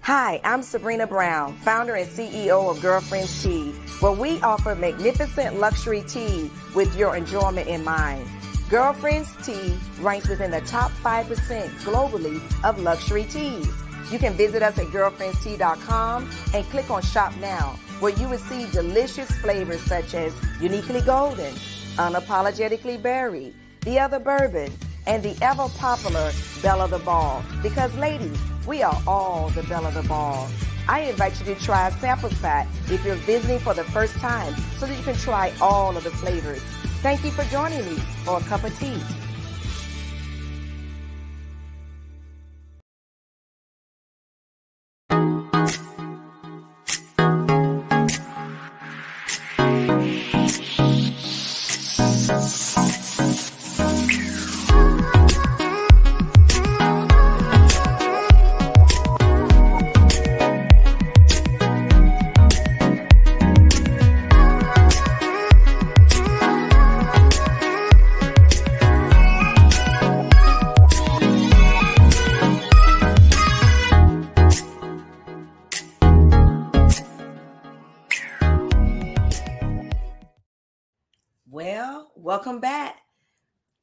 Hi, I'm Sabrina Brown, founder and CEO of Girlfriends Tea, where we offer magnificent luxury tea with your enjoyment in mind. Girlfriends Tea ranks within the top 5% globally of luxury teas. You can visit us at girlfriendstea.com and click on Shop Now, where you receive delicious flavors such as Uniquely Golden, Unapologetically Berry, The Other Bourbon, and the ever-popular Belle of the Ball. Because ladies, we are all the belle of the ball. I invite you to try a sample pack if you're visiting for the first time so that you can try all of the flavors. Thank you for joining me for a cup of tea. Well, welcome back.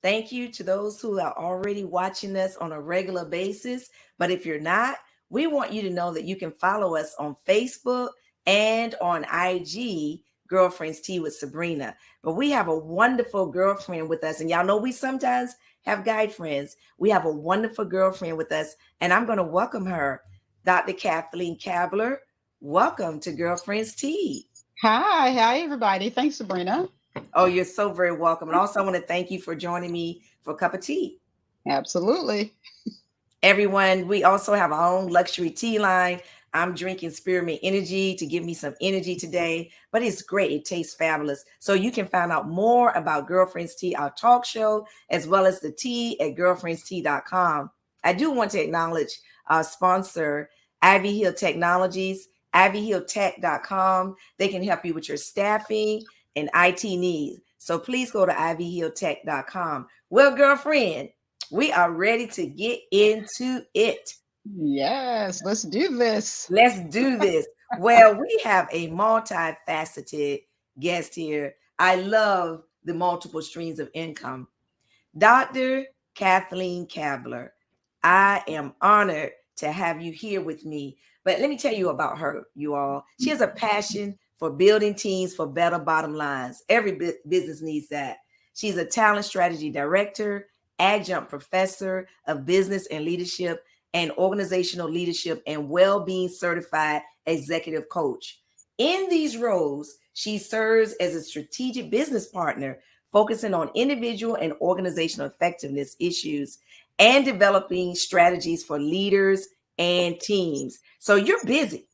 Thank you to those who are already watching us on a regular basis. But if you're not, we want you to know that you can follow us on Facebook and on IG, Girlfriends Tea with Sabrina. But we have a wonderful girlfriend with us. And y'all know we sometimes have guy friends. We have a wonderful girlfriend with us. And I'm going to welcome her, Dr. Kathleen Cabler. Welcome to Girlfriends Tea. Hi, everybody. Thanks, Sabrina. Oh, you're so very welcome. And also I want to thank you for joining me for a cup of tea. Absolutely. Everyone, we also have our own luxury tea line. I'm drinking Spearmint Energy to give me some energy today, but it's great. It tastes fabulous. So you can find out more about Girlfriends Tea, our talk show, as well as the tea at girlfriendstea.com. I do want to acknowledge our sponsor, Ivy Hill Technologies, ivyhilltech.com. They can help you with your staffing and IT needs. So please go to ivyhilltech.com. Well, girlfriend, we are ready to get into it. Yes, let's do this. Let's do this. Well, we have a multifaceted guest here. I love the multiple streams of income. Dr. Kathleen Cabler, I am honored to have you here with me. But let me tell you about her, you all. She has a passion for building teams for better bottom lines. Every business needs that. She's a talent strategy director, adjunct professor of business and leadership and organizational leadership and well-being certified executive coach. In these roles, she serves as a strategic business partner, focusing on individual and organizational effectiveness issues and developing strategies for leaders and teams. So you're busy.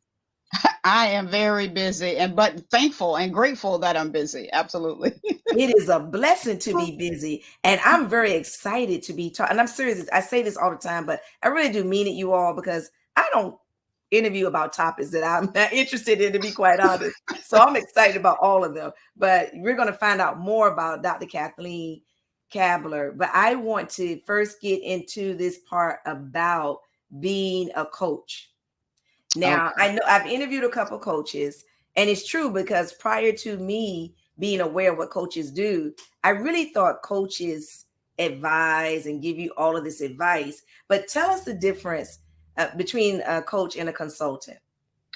I am very busy, but thankful and grateful that I'm busy. Absolutely. It is a blessing to be busy. And I'm very excited to be talking. And I'm serious. I say this all the time, but I really do mean it, you all, because I don't interview about topics that I'm not interested in, to be quite honest. So I'm excited about all of them. But we're going to find out more about Dr. Kathleen Cabler. But I want to first get into this part about being a coach. Now, I know I've interviewed a couple coaches, and it's true because prior to me being aware of what coaches do, I really thought coaches advise and give you all of this advice. But tell us the difference between a coach and a consultant.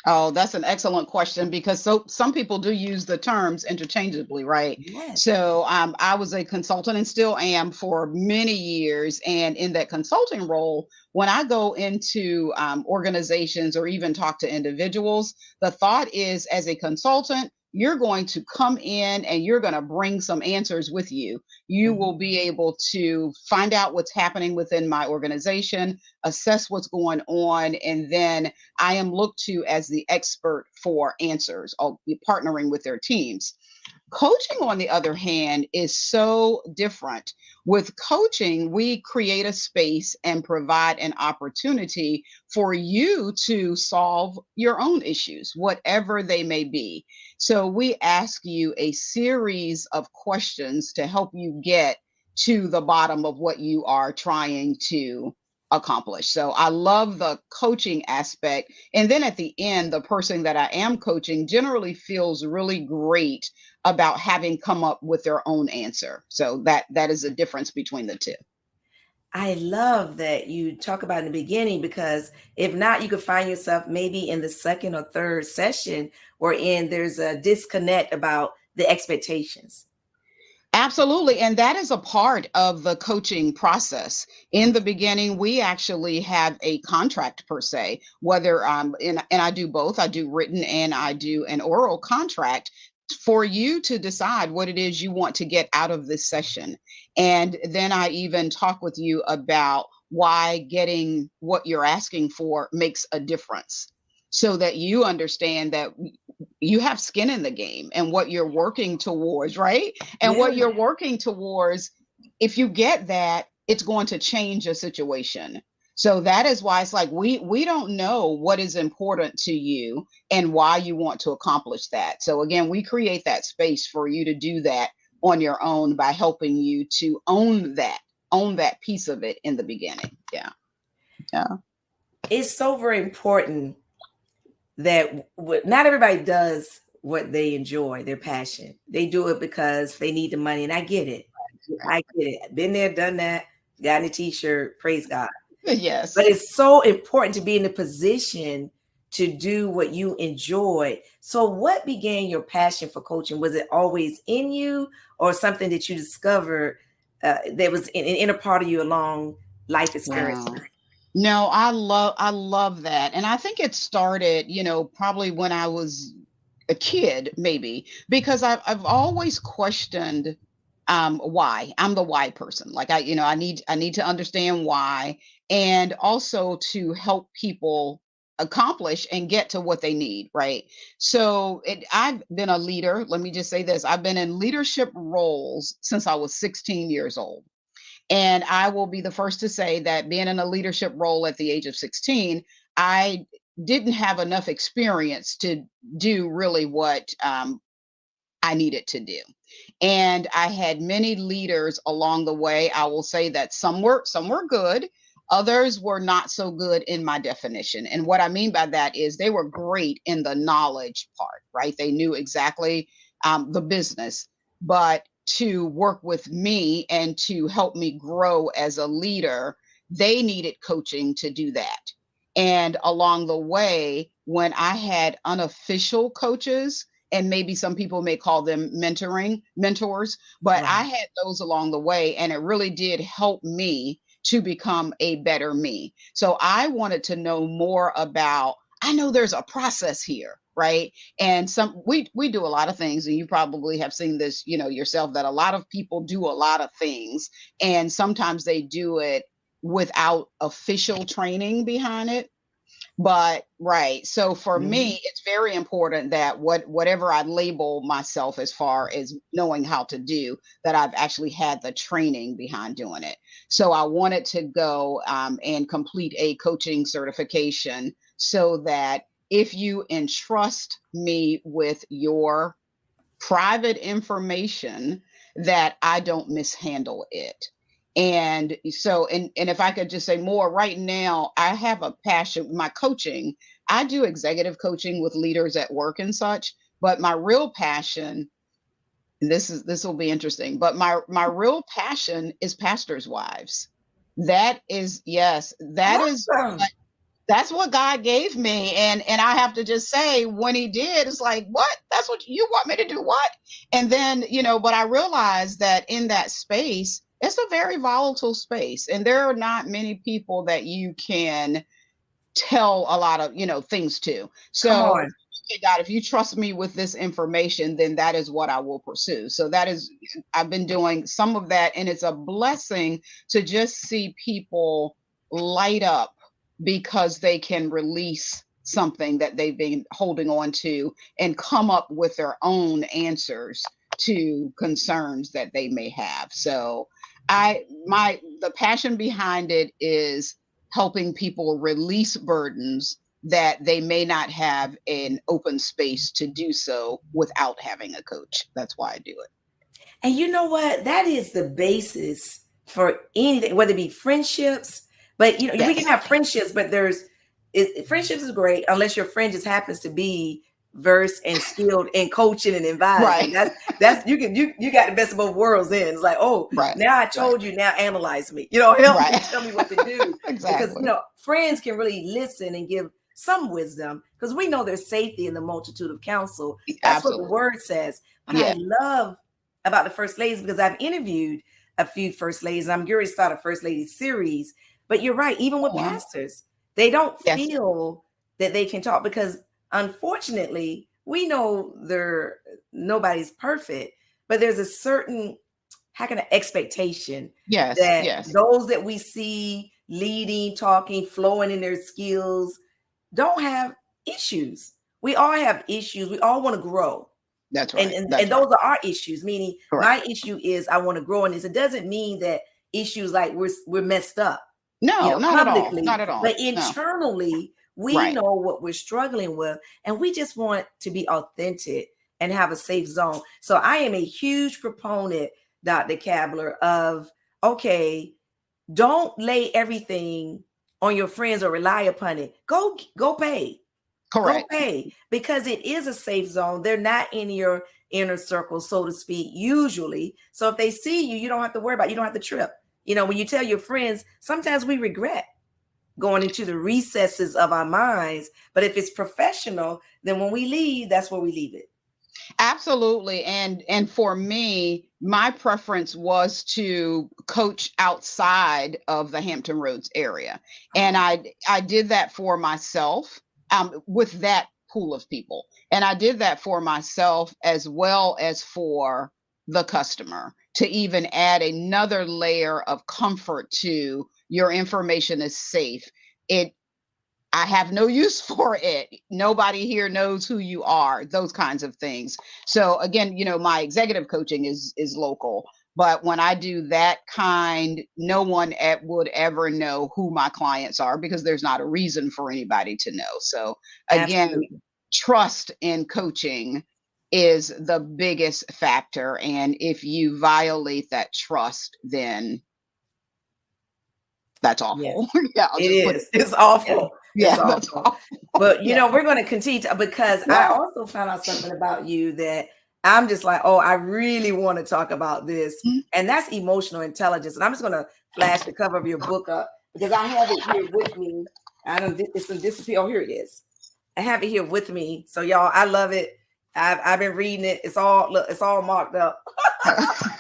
Oh, that's an excellent question, because some people do use the terms interchangeably, right? Yes. So I was a consultant and still am for many years. And in that consulting role, when I go into organizations or even talk to individuals, the thought is, as a consultant, you're going to come in and you're going to bring some answers with you. You will be able to find out what's happening within my organization, assess what's going on, and then I am looked to as the expert for answers. I'll be partnering with their teams. Coaching, on the other hand, is so different. With coaching, we create a space and provide an opportunity for you to solve your own issues, whatever they may be. So we ask you a series of questions to help you get to the bottom of what you are trying to accomplish. So I love the coaching aspect. And then at the end, the person that I am coaching generally feels really great about having come up with their own answer. So that is a difference between the two. I love that you talk about in the beginning, because if not, you could find yourself maybe in the second or third session wherein there's a disconnect about the expectations. Absolutely. And that is a part of the coaching process. In the beginning, we actually have a contract per se, whether and I do both. I do written and I do an oral contract for you to decide what it is you want to get out of this session. And then I even talk with you about why getting what you're asking for makes a difference, so that you understand that you have skin in the game and what you're working towards, right? And Yeah. what you're working towards, if you get that, it's going to change a situation. So that is why it's like we don't know what is important to you and why you want to accomplish that. So again, we create that space for you to do that on your own by helping you to own that piece of it in the beginning. Yeah. Yeah. It's so very important that not everybody does what they enjoy, their passion. They do it because they need the money. And I get it. I get it. Been there, done that, got a t-shirt, praise God. But Yes. it's so important to be in a position to do what you enjoy. So what began your passion for coaching? Was it always in you, or something that you discovered that was an inner part of you along life experience? Wow. No, I love that. And I think it started, probably when I was a kid, maybe, because I've always questioned why. I'm the why person. Like I need to understand why, and also to help people accomplish and get to what they need, right? So I've been a leader. Let me just say this. I've been in leadership roles since I was 16 years old. And I will be the first to say that being in a leadership role at the age of 16, I didn't have enough experience to do really what I needed to do. And I had many leaders along the way. I will say that some were good, others were not so good in my definition. And what I mean by that is they were great in the knowledge part, right? They knew exactly the business, but to work with me and to help me grow as a leader, they needed coaching to do that. And along the way, when I had unofficial coaches, and maybe some people may call them mentors, but I Right. had those along the way, and it really did help me to become a better me. So I wanted to know more about, I know there's a process here, right? And we do a lot of things, and you probably have seen this, yourself, that a lot of people do a lot of things, and sometimes they do it without official training behind it. But right. So for Mhm. me, it's very important that whatever I label myself as far as knowing how to do, that I've actually had the training behind doing it. So I wanted to go and complete a coaching certification, so that if you entrust me with your private information, that I don't mishandle it. And so, and if I could just say more, right now I have a passion, my coaching, I do executive coaching with leaders at work and such, but my real passion, and this will be interesting, but my real passion is pastors' wives. That is, yes, that is, Awesome. that's what God gave me. And I have to just say, when he did, it's like, what? That's what you want me to do? What? And then, but I realized that in that space, it's a very volatile space. And there are not many people that you can tell a lot of, things to. Come So, on. okay, God, if you trust me with this information, then that is what I will pursue. So that is, I've been doing some of that, and it's a blessing to just see people light up because they can release something that they've been holding on to and come up with their own answers to concerns that they may have. So the passion behind it is helping people release burdens that they may not have an open space to do so without having a coach. That's why I do it. And you know what? That is the basis for anything, whether it be friendships, But we can Yes. have friendships, but friendships is great unless your friend just happens to be versed and skilled in coaching and advising. Right. That's you got the best of both worlds. Then it's like, oh, Right. now I Right. told you, now analyze me. Help me, Right. tell me what to do. Because Exactly. friends can really listen and give some wisdom, because we know there's safety in the multitude of counsel. That's what the Absolutely. word says. But Yeah. I love about the first ladies, because I've interviewed a few first ladies. I'm going to start a first lady series. But you're right, even Oh, with wow. pastors, they don't Yes. feel that they can talk, because unfortunately, we know nobody's perfect, but there's a certain, how can expectation Yes. that Yes. those that we see leading, talking, flowing in their skills don't have issues. We all have issues. We all want to grow. That's And, right. and That's and right. those are our issues, meaning Correct. my issue is I want to grow in this. It doesn't mean that issues like we're messed up, No, not at all. Not publicly, at all. but No. internally we Right. know what we're struggling with, and we just want to be authentic and have a safe zone. So I am a huge proponent, Dr. Cabler, of, okay, don't lay everything on your friends or rely upon it. Go pay. Go Correct. pay, because it is a safe zone. They're not in your inner circle, so to speak, usually. So if they see you, you don't have to worry about it. You don't have to trip. When you tell your friends, sometimes we regret going into the recesses of our minds. But if it's professional, then when we leave, that's where we leave it. Absolutely. And for me, my preference was to coach outside of the Hampton Roads area. And Oh, I did that for myself, with that pool of people. And I did that for myself as well as for the customer, to even add another layer of comfort to your information is safe. It I have no use for it. Nobody here knows who you are, those kinds of things. So again, my executive coaching is local, but when I do that kind, no one would ever know who my clients are, because there's not a reason for anybody to know. So again, absolutely. trust in coaching is the biggest factor, and if you violate that trust, then that's Yeah, awful. Yeah, I'll it just put it. is. It's Yeah, awful. It's yeah, that's awful. awful. But Yeah. we're going to continue because I Yeah. also found out something about you that I'm just like, oh, I really want to talk about this. Mhm. And that's emotional intelligence. And I'm just going to flash the cover of your book up, because I have it here with me. I don't, it's going to disappear. Oh, here it is. I have it here with me. So y'all, I love it. I've been reading it. It's all marked up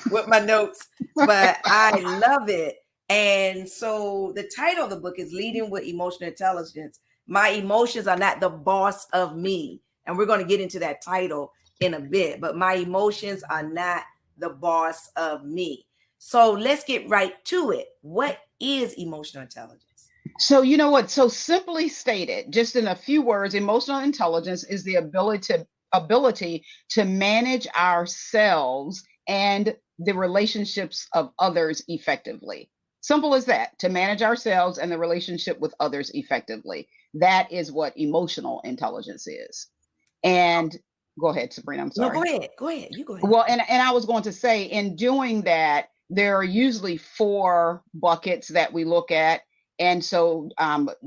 with my notes, but I love it. And so the title of the book is Leading with Emotional Intelligence. My emotions are not the boss of me. And we're going to get into that title in a bit, but my emotions are not the boss of me. So let's get right to it. What is emotional intelligence? So, you know what? So simply stated, just in a few words, emotional intelligence is the ability to manage ourselves and the relationships of others effectively. Simple as that, to manage ourselves and the relationship with others effectively. That is what emotional intelligence is. And go ahead, Sabrina, I'm No, go sorry. ahead. Go ahead. You go ahead. Well, and I was going to say, in doing that, there are usually four buckets that we look at. And so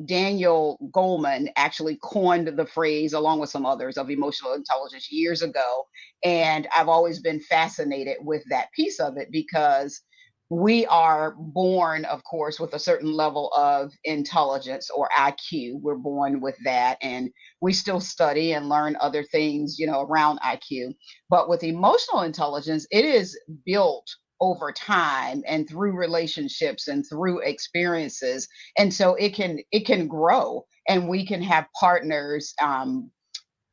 Daniel Goleman actually coined the phrase, along with some others, of emotional intelligence years ago. And I've always been fascinated with that piece of it, because we are born, of course, with a certain level of intelligence, or IQ. We're born with that. And we still study and learn other things, around IQ. But with emotional intelligence, it is built over time and through relationships and through experiences. And so it can grow, and we can have partners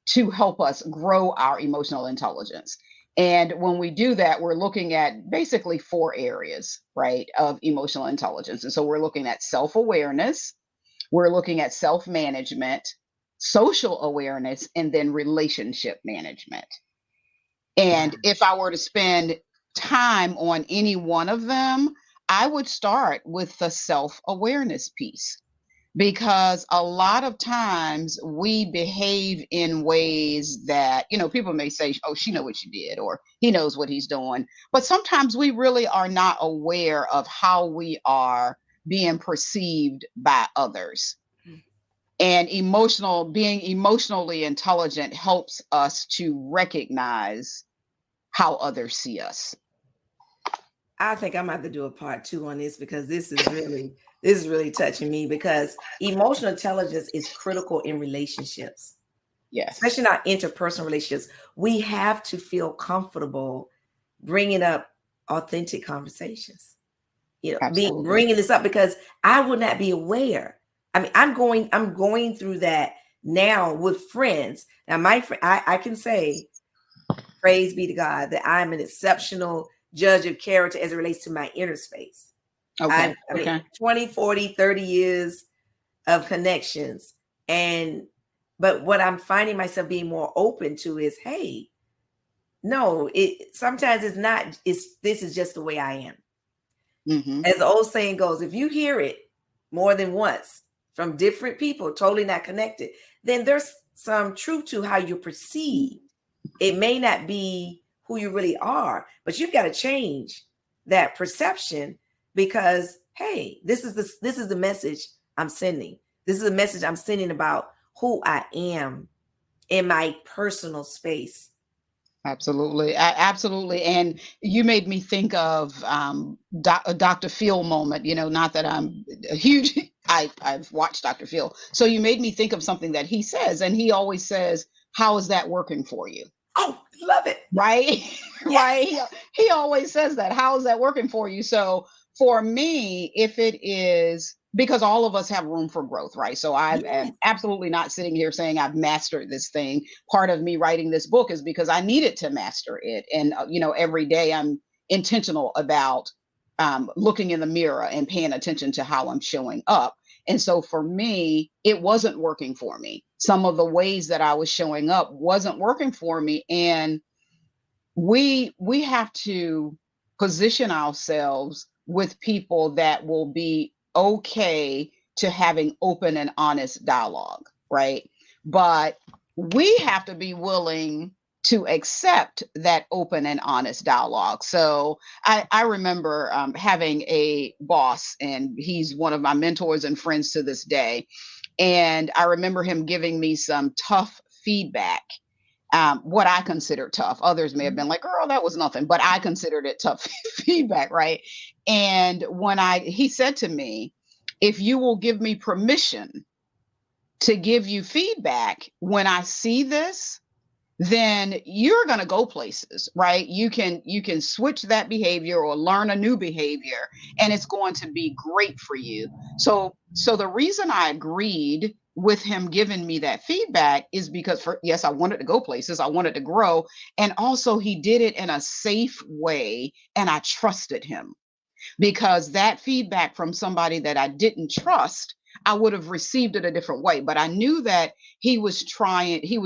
to help us grow our emotional intelligence. And when we do that, we're looking at basically four areas, right, of emotional intelligence. And so we're looking at self awareness, we're looking at self management, social awareness, and then relationship management. And if I were to spend time on any one of them, I would start with the self awareness piece, because a lot of times we behave in ways that, people may say, oh, she know what she did, or he knows what he's doing. But sometimes we really are not aware of how we are being perceived by others. Mm. And being emotionally intelligent helps us to recognize how others see us. I think I'm about to do a part two on this because this is really touching me because emotional intelligence is critical in relationships, Yes, especially in our interpersonal relationships. We have to feel comfortable bringing up authentic conversations. Be absolutely. bringing this up because I would not be aware. I mean, I'm going through that now with friends. Now, my friend, I can say, praise be to God, that I'm an exceptional judge of character as it relates to my inner space. Okay. I mean, Okay. 20, 40, 30 years of connections. And, but what I'm finding myself being more open to is, hey, no, sometimes it's not, this is just the way I am. Hmm. As the old saying goes, if you hear it more than once from different people, totally not connected, then there's some truth to how you're perceived. It may not be who you really are, but you've got to change that perception because hey, this is the message I'm sending. This is a message I'm sending about who I am in my personal space. Absolutely. Absolutely. And you made me think of a Dr. Phil moment, not that I'm a huge, I've watched Dr. Phil. So you made me think of something that he says, and he always says, how is that working for you? Oh, love it. Right. Yes. Right. He always says that. How is that working for you? So for me, if it is, because all of us have room for growth, right? So I am Yes. absolutely not sitting here saying I've mastered this thing. Part of me writing this book is because I needed to master it. And, every day I'm intentional about looking in the mirror and paying attention to how I'm showing up. And so for me, it wasn't working for me. Some of the ways that I was showing up wasn't working for me. And we have to position ourselves with people that will be okay to having open and honest dialogue, right? But we have to be willing to accept that open and honest dialogue. So I remember having a boss, and he's one of my mentors and friends to this day. And I remember him giving me some tough feedback, what I consider tough. Others may have Mhm. been like, girl, that was nothing, but I considered it tough feedback, right? And he said to me, if you will give me permission to give you feedback when I see this, then you're going to go places, right? You can switch that behavior or learn a new behavior, and it's going to be great for you. So the reason I agreed with him giving me that feedback is because, for yes, I wanted to go places, I wanted to grow, and also he did it in a safe way, and I trusted him, because that feedback from somebody that I didn't trust, I would have received it a different way. But I knew that he was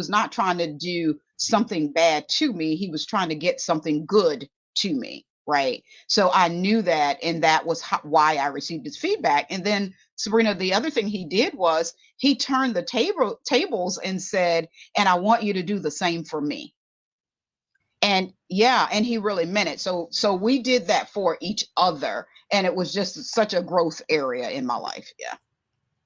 not trying to do something bad to me. He was trying to get something good to me. Right. So I knew that. And that was why I received his feedback. And then, Sabrina, the other thing he did was he turned the tables and said, and I want you to do the same for me. And yeah, and he really meant it. So we did that for each other, and it was just such a growth area in my life. Yeah.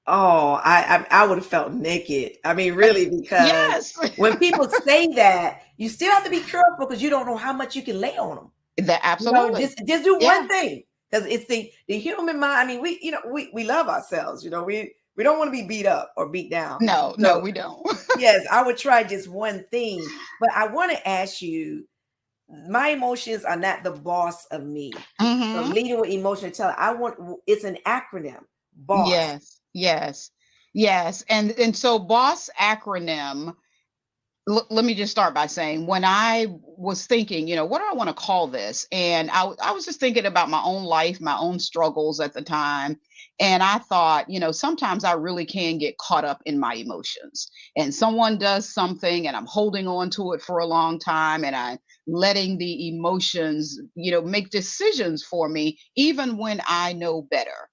Oh, I would have felt naked. I mean, really, because Yes. when people say that, you still have to be careful because you don't know how much you can lay on them. That Just absolutely. just do one Yeah. thing because it's the human mind. I mean, we love ourselves. We don't want to be beat up or beat down. No, no, So we don't. yes, I would try just one thing. But I want to ask you, my emotions are not the boss of me. So Hmm. leading with emotional intelligence, it's an acronym, boss. Yes. Yes. Yes. And so BOSS acronym, let me just start by saying, when I was thinking, what do I want to call this? And I was just thinking about my own life, my own struggles at the time. And I thought, sometimes I really can get caught up in my emotions. And someone does something and I'm holding on to it for a long time, and I'm letting the emotions, make decisions for me, even when I know better.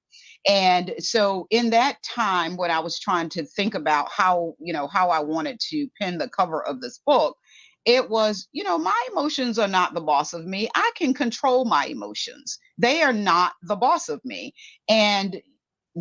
And so in that time, when I was trying to think about how I wanted to pen the cover of this book, it was, my emotions are not the boss of me. I can control my emotions. They are not the boss of me. And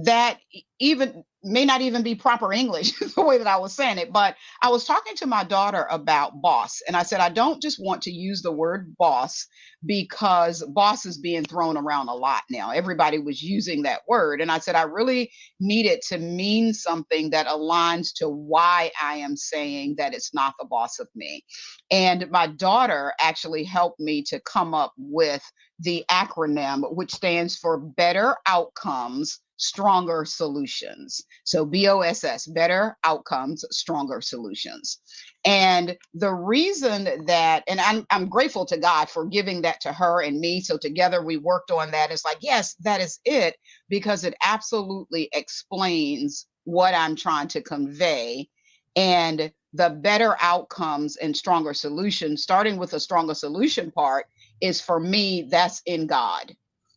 that even may not even be proper English the way that I was saying it, but I was talking to my daughter about boss, and I said I don't just want to use the word boss because boss is being thrown around a lot now. Everybody was using that word, and I said I really need it to mean something that aligns to why I am saying that it's not the boss of me. And my daughter actually helped me to come up with the acronym, which stands for Better Outcomes, Stronger Solutions. So B.O.S.S, Better Outcomes, Stronger Solutions. And the reason that, and I'm grateful to God for giving that to her and me. So together we worked on that. It's like, yes, that is it, because it absolutely explains what I'm trying to convey. And the better outcomes and stronger solutions, starting with the stronger solution part, is for me, that's in God.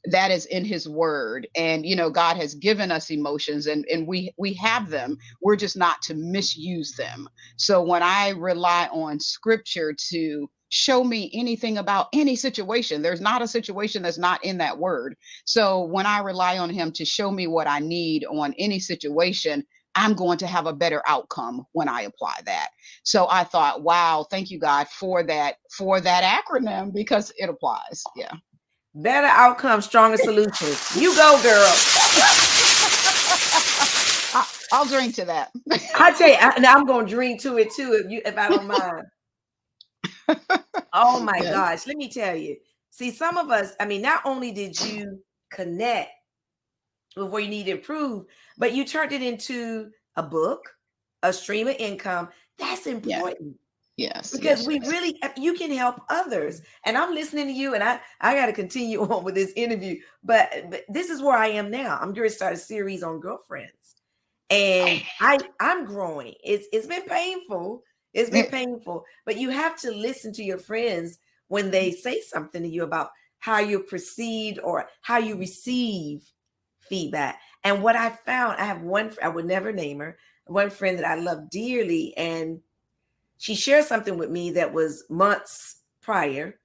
That is in his word. And God has given us emotions, and we have them. We're just not to misuse them. So when I rely on scripture to show me anything about any situation, there's not a situation that's not in that word. So when I rely on him to show me what I need on any situation, I'm going to have a better outcome when I apply that. So I thought, wow, thank you, God, for that acronym, because it applies. Yeah. Better outcomes, stronger solutions. You go, girl. I'll drink to that. I tell you, and I'm gonna drink to it too, if I don't mind. Oh my Yes. gosh, let me tell you. See, some of us, I mean, not only did you connect with where you need to improve, but you turned it into a book, a stream of income. That's Yes. important. Yes. Because Yes. we Yes. really, you can help others. And I'm listening to you, and I got to continue on with this interview, but this is where I am now. I'm going to start a series on girlfriends, and I'm growing. It's been painful. It's been painful, but you have to listen to your friends when they say something to you about how you're perceived or how you receive feedback. And what I found, I have one, I would never name her, one friend that I love dearly, and she shared something with me that was months prior.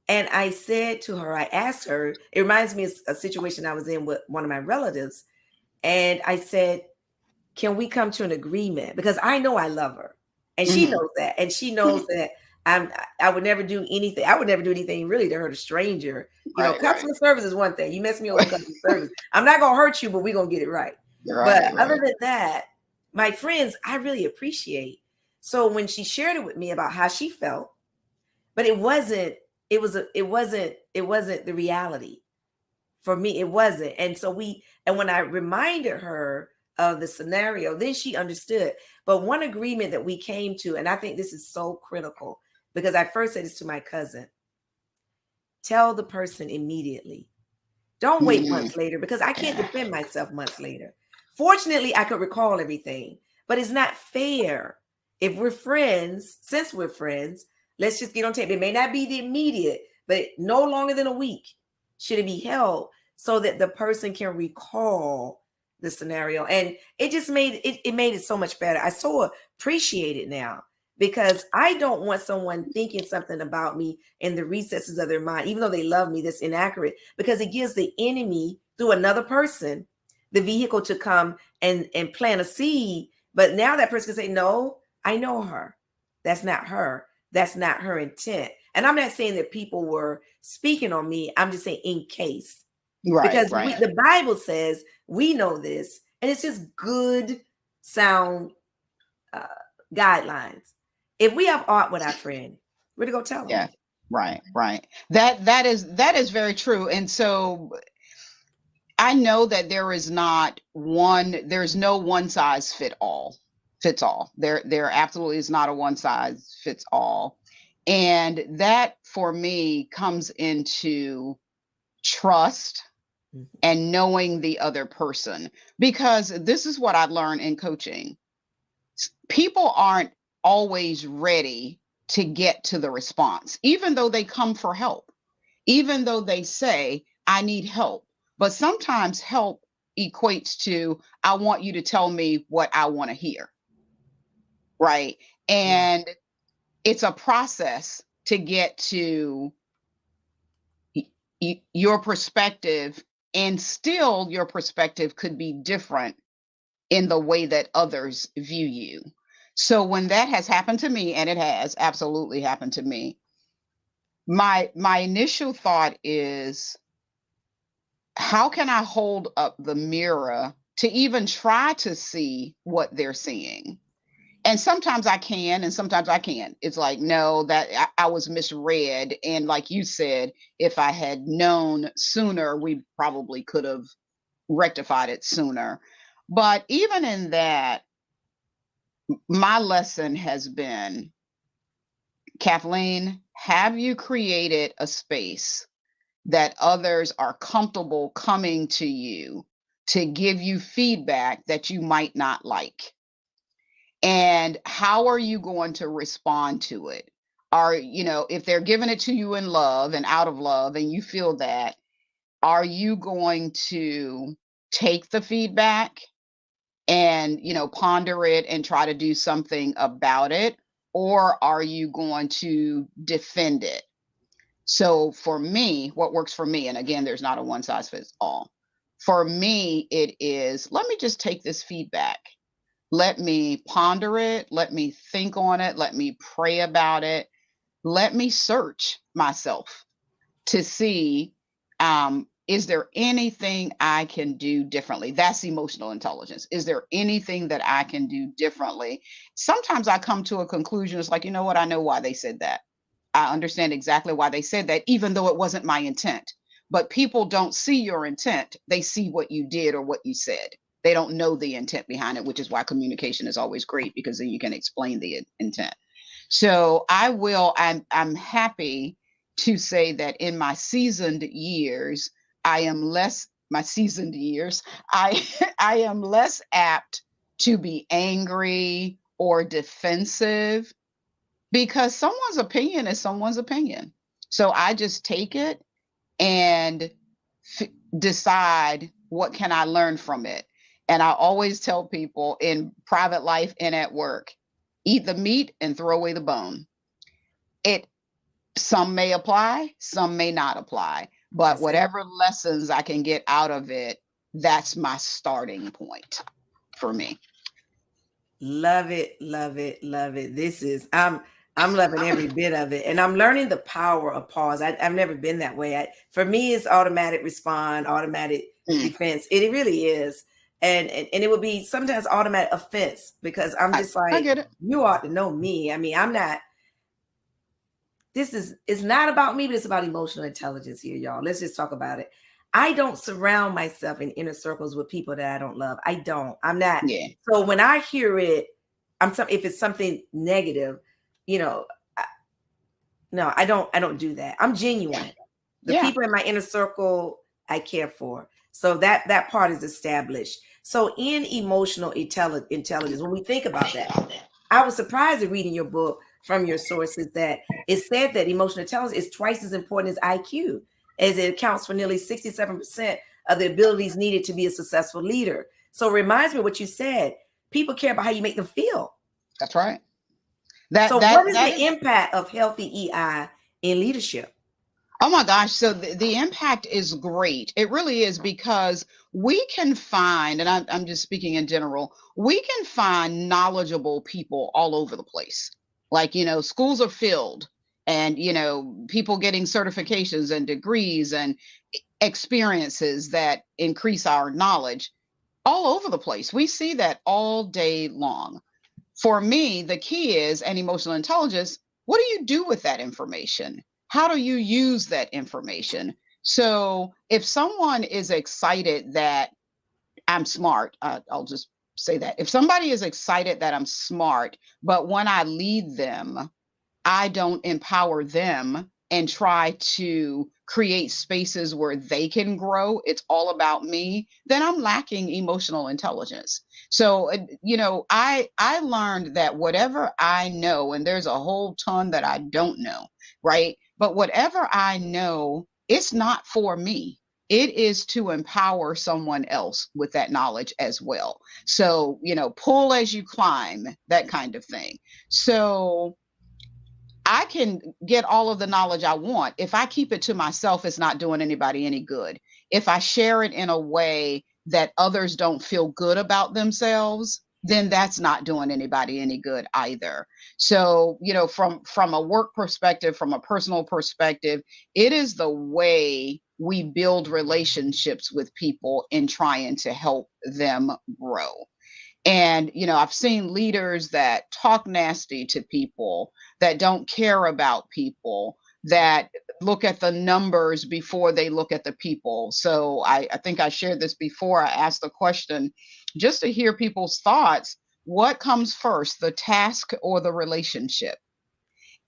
And I said to her, I asked her, it reminds me of a situation I was in with one of my relatives. And I said, can we come to an agreement? Because I know I love her. And she Mhm. knows that. And she knows that I would never do anything. I would never do anything really to hurt a stranger. Right. Right. Customer service is one thing. You mess me over customer service, I'm not gonna hurt you, but we're gonna get it right. But Right. other Right. than that, my friends, I really appreciate. So when she shared it with me about how she felt, but it wasn't the reality. For me, it wasn't. And when I reminded her of the scenario, then she understood. But one agreement that we came to, and I think this is so critical, because I first said this to my cousin: tell the person immediately. Don't wait Mhm. months later, because I can't Yeah. defend myself months later. Fortunately, I could recall everything, but it's not fair. If we're friends, since we're friends, let's just get on tape. It may not be the immediate, but no longer than a week should it be held, so that the person can recall the scenario. And it just made it so much better. I so appreciate it now, because I don't want someone thinking something about me in the recesses of their mind, even though they love me, that's inaccurate, because it gives the enemy, through another person, the vehicle to come and plant a seed. But now that person can say, no, I know her. That's not her. That's not her intent. And I'm not saying that people were speaking on me. I'm just saying, in case, Right. because Right. the Bible says we know this, and it's just good, sound uh, guidelines. If we have art with our friend, we're to go tell them. Yeah. Right. Right. That is very true. And so I know that there's no one size fits all. There absolutely is not a one size fits all. And that for me comes into trust Mhm. and knowing the other person. Because this is what I've learned in coaching. People aren't always ready to get to the response, even though they come for help, even though they say, I need help. But sometimes help equates to, I want you to tell me what I want to hear. Right. Yeah. And it's a process to get to your perspective, and still your perspective could be different in the way that others view you. So when that has happened to me, and it has absolutely happened to me, my initial thought is, how can I hold up the mirror to even try to see what they're seeing? And sometimes I can, and sometimes I can't. It's like, no, that I was misread. And like you said, if I had known sooner, we probably could have rectified it sooner. But even in that, my lesson has been, Kathleen, have you created a space that others are comfortable coming to you to give you feedback that you might not like? And how are you going to respond to it? Are, if they're giving it to you in love and out of love, and you feel that, are you going to take the feedback and, ponder it and try to do something about it? Or are you going to defend it? So for me, what works for me, and again, there's not a one size fits all. For me, it is, let me just take this feedback. Let me ponder it. Let me think on it. Let me pray about it. Let me search myself to see, is there anything I can do differently? That's emotional intelligence. Is there anything that I can do differently? Sometimes I come to a conclusion. It's like, you know what? I know why they said that. I understand exactly why they said that, even though it wasn't my intent. But people don't see your intent. They see what you did or what you said. They don't know the intent behind it, which is why communication is always great, because then you can explain the intent. So I'm happy to say that in my seasoned years, my seasoned years, I, I am less apt to be angry or defensive, because someone's opinion is someone's opinion. So I just take it and decide, what can I learn from it? And I always tell people, in private life and at work, eat the meat and throw away the bone. It Some may apply, some may not apply, but That's it. whatever lessons I can get out of it, that's my starting point for me. Love it, love it, love it. I'm loving every bit of it, and I'm learning the power of pause. I've never been that way. For me, it's automatic respond, automatic Mm, defense. It really is, and it would be sometimes automatic offense, because I'm just I like, get it. you ought to know me. I mean, I'm not. It's not about me, but it's about emotional intelligence here, y'all. Let's just talk about it. I don't surround myself in inner circles with people that I don't love. I don't. I'm not. Yeah. So when I hear it, if it's something negative, you know, I, no, I don't do that. I'm genuine. The Yeah. people in my inner circle I care for. So that part is established. So in emotional intelligence, when we think about that, I was surprised at reading your book from your sources that it said that emotional intelligence is twice as important as IQ, as it accounts for nearly 67% of the abilities needed to be a successful leader. So it reminds me of what you said. People care about how you make them feel. That's right. That So what that is that the is impact of healthy EI in leadership? Oh my gosh. So the impact is great. It really is, because we can find, and I'm just speaking in general, we can find knowledgeable people all over the place. Like, schools are filled, and, people getting certifications and degrees and experiences that increase our knowledge all over the place. We see that all day long. For me, the key is, and emotional intelligence, what do you do with that information? How do you use that information? So if someone is excited that I'm smart, I'll just say that. If somebody is excited that I'm smart, but when I lead them, I don't empower them and try to create spaces where they can grow, it's all about me, then I'm lacking emotional intelligence. So, I learned that whatever I know, and there's a whole ton that I don't know, right? But whatever I know, it's not for me. It is to empower someone else with that knowledge as well. So, pull as you climb, that kind of thing. So I can get all of the knowledge I want. If I keep it to myself, it's not doing anybody any good. If I share it in a way that others don't feel good about themselves, then that's not doing anybody any good either. So, from a work perspective, from a personal perspective, it is the way we build relationships with people in trying to help them grow. And, I've seen leaders that talk nasty to people, that don't care about people, that look at the numbers before they look at the people. So I think I shared this before. I asked the question just to hear people's thoughts. What comes first, the task or the relationship?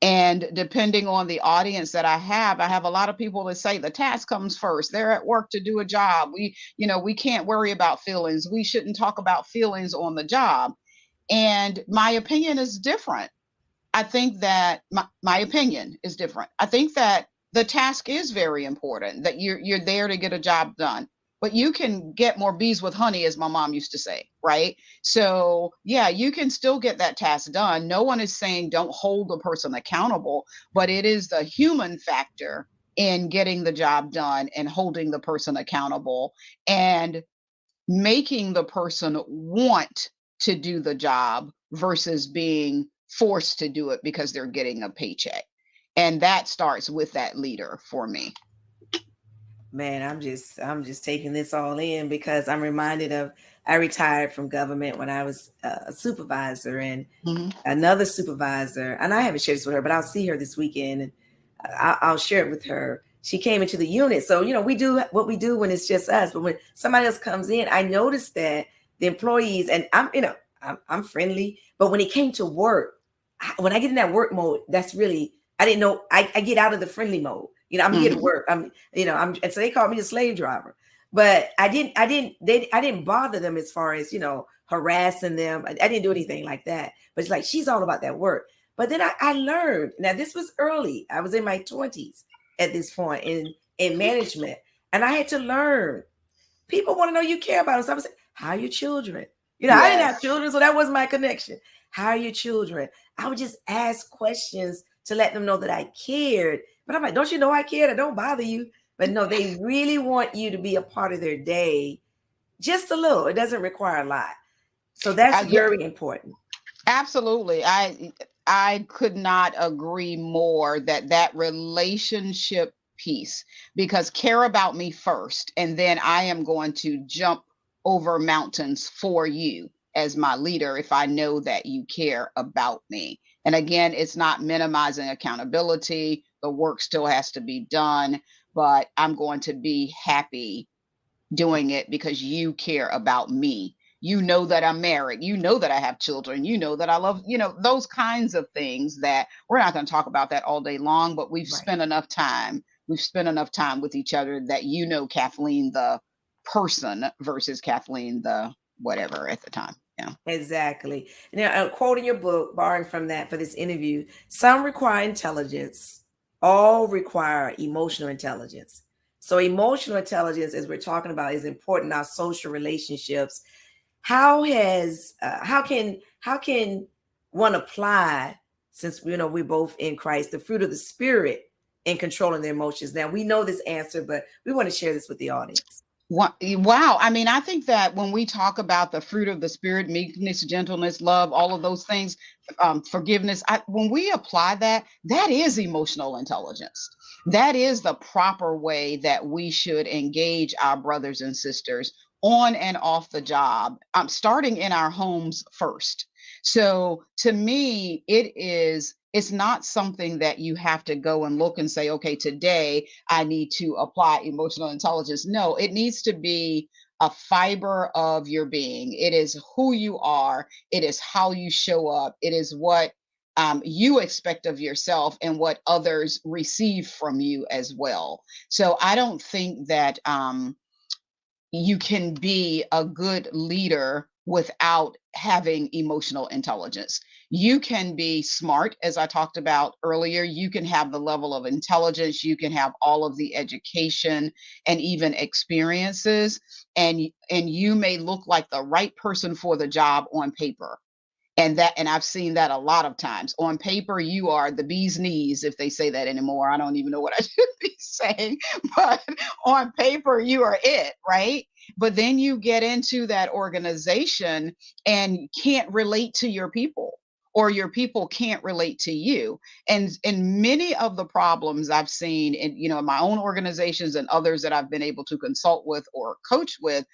And depending on the audience that I have a lot of people that say the task comes first. They're at work to do a job. We can't worry about feelings. We shouldn't talk about feelings on the job. And my opinion is different. I think that my opinion is different. I think that the task is very important, that you're there to get a job done. But you can get more bees with honey, as my mom used to say, right? So yeah, you can still get that task done. No one is saying don't hold the person accountable, but it is the human factor in getting the job done and holding the person accountable and making the person want to do the job versus being forced to do it because they're getting a paycheck. And that starts with that leader for me. Man, I'm just taking this all in because I'm reminded of I retired from government when I was a supervisor, and Mhm. another supervisor, and I haven't shared this with her, but I'll see her this weekend, and I'll share it with her. She came into the unit, so we do what we do when it's just us. But when somebody else comes in, I noticed that the employees, and I'm friendly, but when it came to work, when I get in that work mode, that's really I didn't know I get out of the friendly mode. I'm here to Mhm. work. And so they called me a slave driver, but I didn't bother them as far as harassing them. I didn't do anything like that. But it's like she's all about that work. But then I learned. Now this was early. I was in my 20s at this point in management, and I had to learn. People want to know you care about them. So I was like, how are your children? I didn't have Yes. children, so that was my connection. How are your children? I would just ask questions to let them know that I cared. But I'm like, don't you know I cared? I don't bother you. But no, they really want you to be a part of their day, just a little. It doesn't require a lot. So that's Yeah, very important. absolutely. I could not agree more that that relationship piece, because care about me first, and then I am going to jump over mountains for you as my leader if I know that you care about me. And again, it's not minimizing accountability. The work still has to be done, but I'm going to be happy doing it because you care about me. You know that I'm married. You know that I have children. You know that I love, those kinds of things that we're not going to talk about that all day long, but we've Right. spent enough time. We've spent enough time with each other that Kathleen the person versus Kathleen the whatever at the time. Yeah. Exactly. Now, quoting your book, borrowing from that for this interview, some require intelligence, all require emotional intelligence. So, emotional intelligence, as we're talking about, is important in our social relationships. How can one apply, since we're both in Christ, the fruit of the Spirit in controlling their emotions? Now we know this answer, but we want to share this with the audience. Wow. I mean, I think that when we talk about the fruit of the spirit, meekness, gentleness, love, all of those things, forgiveness, when we apply that, that is emotional intelligence. That is the proper way that we should engage our brothers and sisters on and off the job, starting in our homes first. So to me, it's not something that you have to go and look and say, okay, today I need to apply emotional intelligence. No, it needs to be a fiber of your being. It is who you are, it is how you show up, it is what you expect of yourself and what others receive from you as well. So I don't think that you can be a good leader without having emotional intelligence. You can be smart, as I talked about earlier. You can have the level of intelligence, you can have all of the education and even experiences, and you may look like the right person for the job on paper. And I've seen that a lot of times. On paper, you are the bee's knees, if they say that anymore. I don't even know what I should be saying, but on paper, you are it, right? But then you get into that organization and can't relate to your people, or your people can't relate to you. And many of the problems I've seen in, in my own organizations and others that I've been able to consult with or coach with,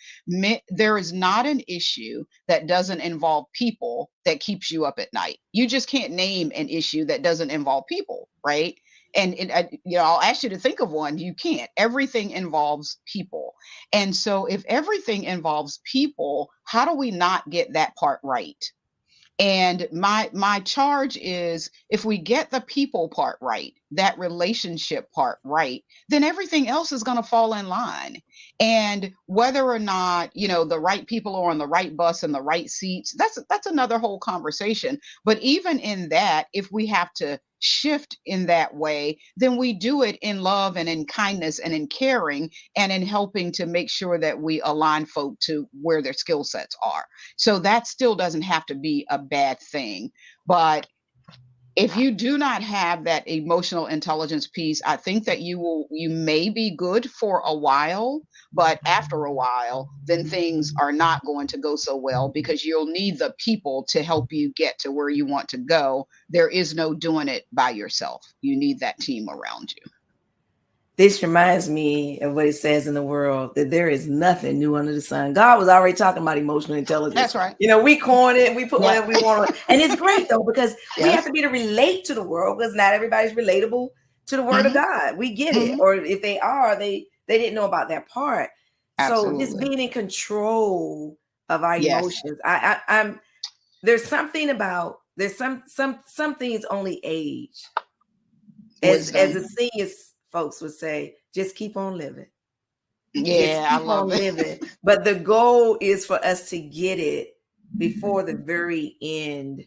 there is not an issue that doesn't involve people that keeps you up at night. You just can't name an issue that doesn't involve people, right? And I'll ask you to think of one. You can't. Everything involves people. And so if everything involves people, how do we not get that part right? And my charge is, if we get the people part right, that relationship part right, then everything else is going to fall in line. And whether or not, the right people are on the right bus and the right seats, that's another whole conversation. But even in that, if we have to shift in that way, then we do it in love and in kindness and in caring and in helping to make sure that we align folk to where their skill sets are. So that still doesn't have to be a bad thing. But if you do not have that emotional intelligence piece, I think that you may be good for a while, but after a while, then things are not going to go so well, because you'll need the people to help you get to where you want to go. There is no doing it by yourself. You need that team around you. This reminds me of what it says in the world, that there is nothing new under the sun. God was already talking about emotional intelligence. That's right. We coin it, we put whatever we want. And it's great though, because we Yes. have to be to relate to the world, because not everybody's relatable to the word of God. We get it. Or if they are, they didn't know about that part. Absolutely. So just being in control of our emotions. I'm there's something about, there's some things only age. As the seniors folks would say, just keep on living. Yeah, I love it. Living. But the goal is for us to get it before the very end.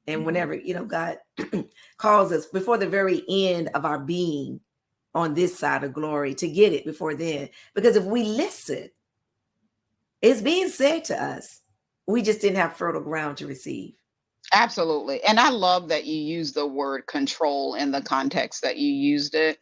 And whenever, God calls us, before the very end of our being on this side of glory, to get it before then. Because if we listen, it's being said to us. We just didn't have fertile ground to receive. Absolutely. And I love that you use the word control in the context that you used it,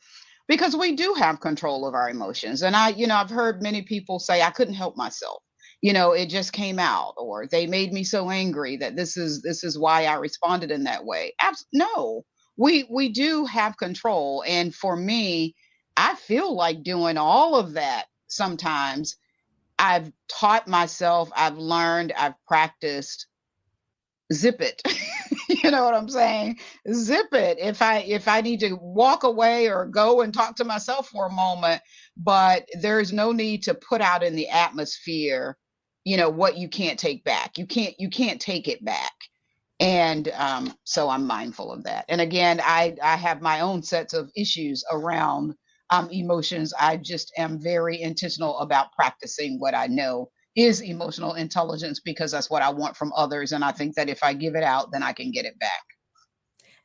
because we do have control of our emotions. And I've heard many people say, I couldn't help myself. It just came out, or they made me so angry that this is why I responded in that way. No, we do have control. And for me, I feel like doing all of that sometimes. I've taught myself, I've learned, I've practiced. Zip it. You know what I'm saying? Zip it. If I need to walk away or go and talk to myself for a moment, but there's no need to put out in the atmosphere, what you can't take back. You can't take it back. And so I'm mindful of that. And again, I have my own sets of issues around emotions. I just am very intentional about practicing what I know is emotional intelligence, because that's what I want from others. And I think that if I give it out, then I can get it back.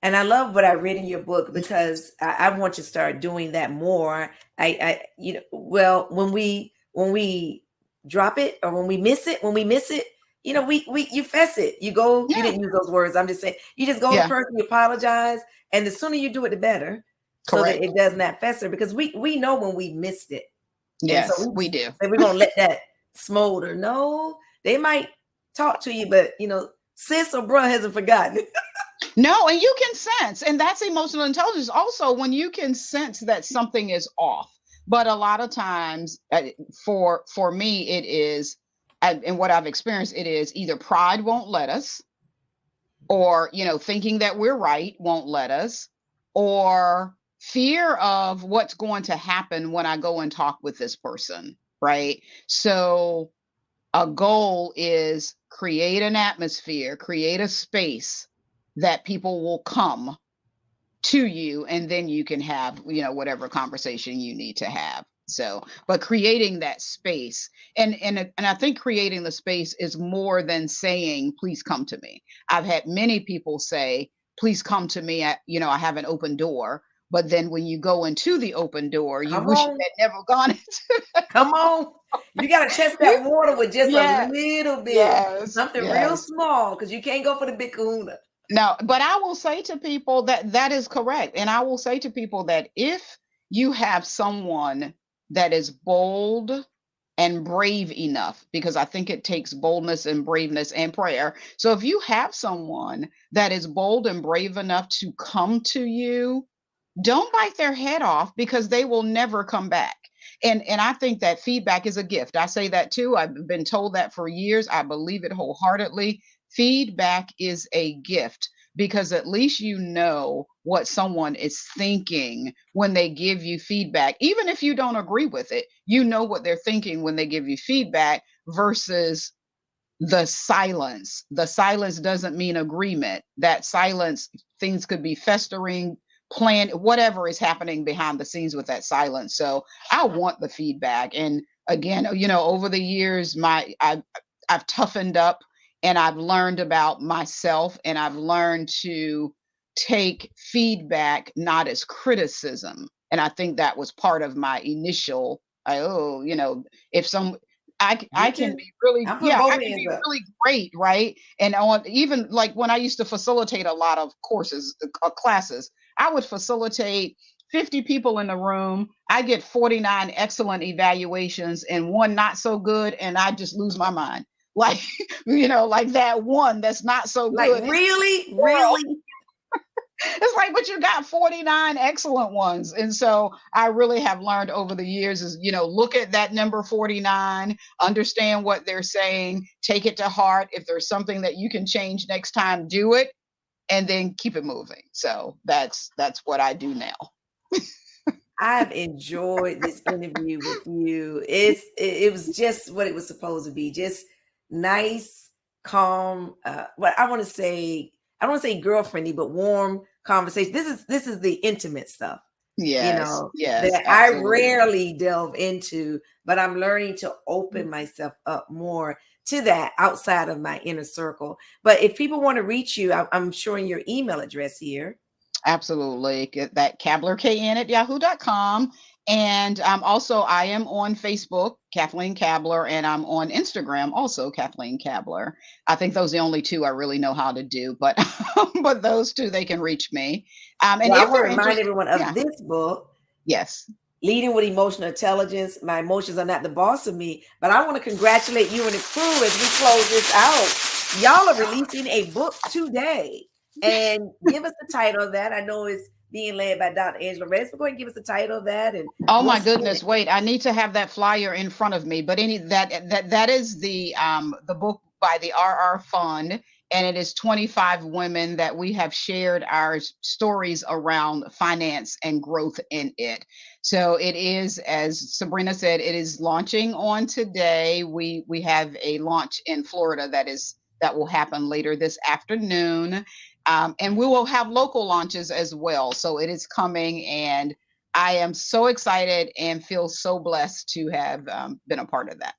And I love what I read in your book, because I want to start doing that more. When we drop it, or when we miss it, you fess it. You go, you didn't use those words. I'm just saying, you just go to the person, you apologize. And the sooner you do it, the better. So that it does not fester, because we know when we missed it. Yes, so we do. And we're going to let that smolder. No, they might talk to you, but sis or bruh hasn't forgotten. No, and you can sense, and that's emotional intelligence also, when you can sense that something is off. But a lot of times, for me, it is, and what I've experienced, it is either pride won't let us, or thinking that we're right won't let us, or fear of what's going to happen when I go and talk with this person. Right. So a goal is create an atmosphere, create a space that people will come to you, and then you can have, whatever conversation you need to have. So, but creating that space, and I think creating the space is more than saying, please come to me. I've had many people say, please come to me. I have an open door. But then when you go into the open door, you Come wish you on. had never gone into. Come on. You got to test that water with just a Yeah. little bit, Yes. something real Yes. small, because you can't go for the big kahuna. No, but I will say to people that that is correct. And I will say to people that if you have someone that is bold and brave enough, because I think it takes boldness and braveness and prayer. So if you have someone that is bold and brave enough to come to you, don't bite their head off, because they will never come back. And I think that feedback is a gift. I say that too. I've been told that for years. I believe it wholeheartedly. Feedback is a gift, because at least you know what someone is thinking when they give you feedback. Even if you don't agree with it, you know what they're thinking when they give you feedback versus the silence. The silence doesn't mean agreement. That silence, things could be festering, plan, whatever is happening behind the scenes with that silence. So I want the feedback. And again, over the years, I've toughened up, and I've learned about myself, and I've learned to take feedback not as criticism. And I think that was part of my initial, if some I Me can too. be really, I'm putting yeah, both I can hands be up. really great, right? And on, even like when I used to facilitate a lot of courses, classes, I would facilitate 50 people in the room. I get 49 excellent evaluations and one not so good, and I just lose my mind. Like, like that one that's not so Like, good. It's really? world. Really? It's like, but you got 49 excellent ones. And so I really have learned over the years is, look at that number 49, understand what they're saying, take it to heart. If there's something that you can change next time, do it, and then keep it moving. So that's what I do now. I've enjoyed this interview with you. It was just what it was supposed to be. Just nice, calm. What I want to say, I don't want to say girlfriendly, but warm conversation. This is the intimate stuff, Yes, yes, that I absolutely. rarely delve into, but I'm learning to open myself up more to that outside of my inner circle. But if people want to reach you, I'm showing your email address here. Absolutely. Get that KablerKN@yahoo.com. And also, I am on Facebook, Kathleen Cabler, and I'm on Instagram, also Kathleen Cabler. I think those are the only two I really know how to do, but but those two, they can reach me. And Well, I if want they're to remind interested, everyone of yeah, this book, yes. Leading with Emotional Intelligence. My emotions are not the boss of me. But I want to congratulate you and the crew as we close this out. Y'all are releasing a book today. And give us the title of that. I know it's being led by Dr. Angela Reyes, but go ahead and give us the title of that and Oh my what's in goodness, it. wait, I need to have that flyer in front of me. But any that is the book by the RR Fund, and it is 25 women that we have shared our stories around finance and growth in it. So it is, as Sabrina said, it is launching on today. We have a launch in Florida that will happen later this afternoon. And we will have local launches as well. So it is coming, and I am so excited and feel so blessed to have been a part of that.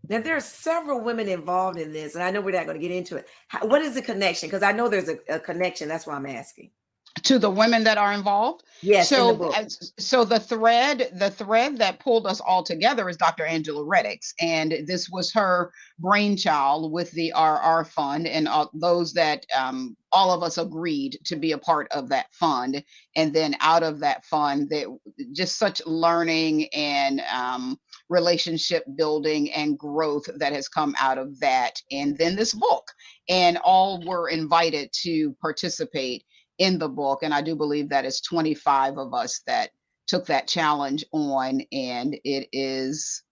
Now, there are several women involved in this, and I know we're not going to get into it. What is the connection? Because I know there's a connection. That's why I'm asking. To the women that are involved. Yes, in the So, book. so the thread that pulled us all together is Dr. Angela Reddick's, and this was her brainchild with the RR Fund, and those that all of us agreed to be a part of that fund, and then out of that fund, that just such learning and relationship building and growth that has come out of that, and then this book, and all were invited to participate in the book. And I do believe that it's 25 of us that took that challenge on, and it is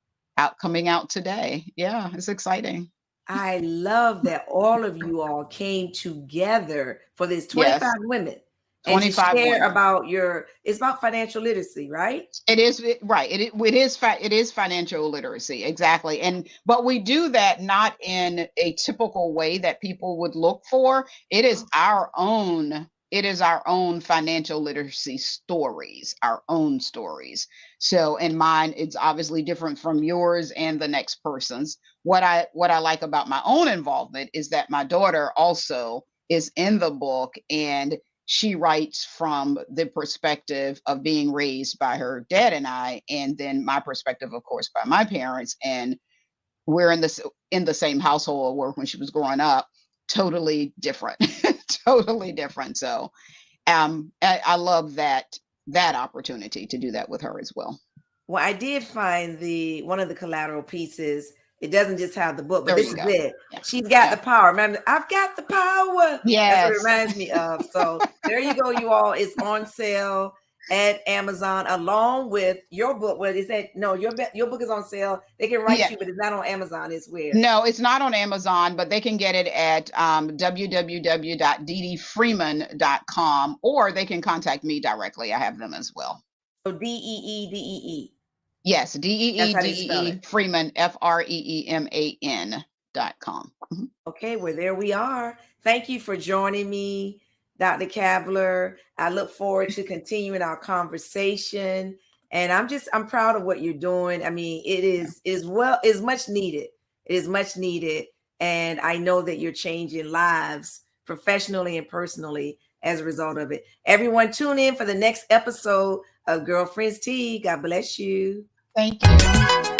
coming out today. Yeah, it's exciting. I love that all of you all came together for this Yes, 25 women and to 25 share women. about it's about financial literacy, right? It is right. It is financial literacy, exactly. And but we do that not in a typical way that people would look for. It is our own financial literacy stories, our own stories. So in mine, it's obviously different from yours and the next person's. What I like about my own involvement is that my daughter also is in the book, and she writes from the perspective of being raised by her dad and I, and then my perspective, of course, by my parents. And we're in the same household where when she was growing up, totally different, totally different. So I love that opportunity to do that with her as well. Well, I did find one of the collateral pieces. It doesn't just have the book, but There this you is go. it. Yeah. She's got Yeah. the power. Remember, I've got the power. That's what it Yes. reminds me of. So there you go, you all. It's on sale at Amazon along with your book. What is that? No, your book is on sale. They can write Yeah. you, but it's not on Amazon. It's where? No, it's not on Amazon, but they can get it at www.ddfreeman.com, or they can contact me directly. I have them as well. So DEEDEE. Yes, That's how they spell DEEDEE it. Freeman, FREEMAN.com. Mhm. Okay, well, there we are. Thank you for joining me, Dr. Cabler. I look forward to continuing our conversation. And I'm proud of what you're doing. I mean, is much needed. It is much needed. And I know that you're changing lives professionally and personally as a result of it. Everyone tune in for the next episode of Girlfriends Tea. God bless you. Thank you.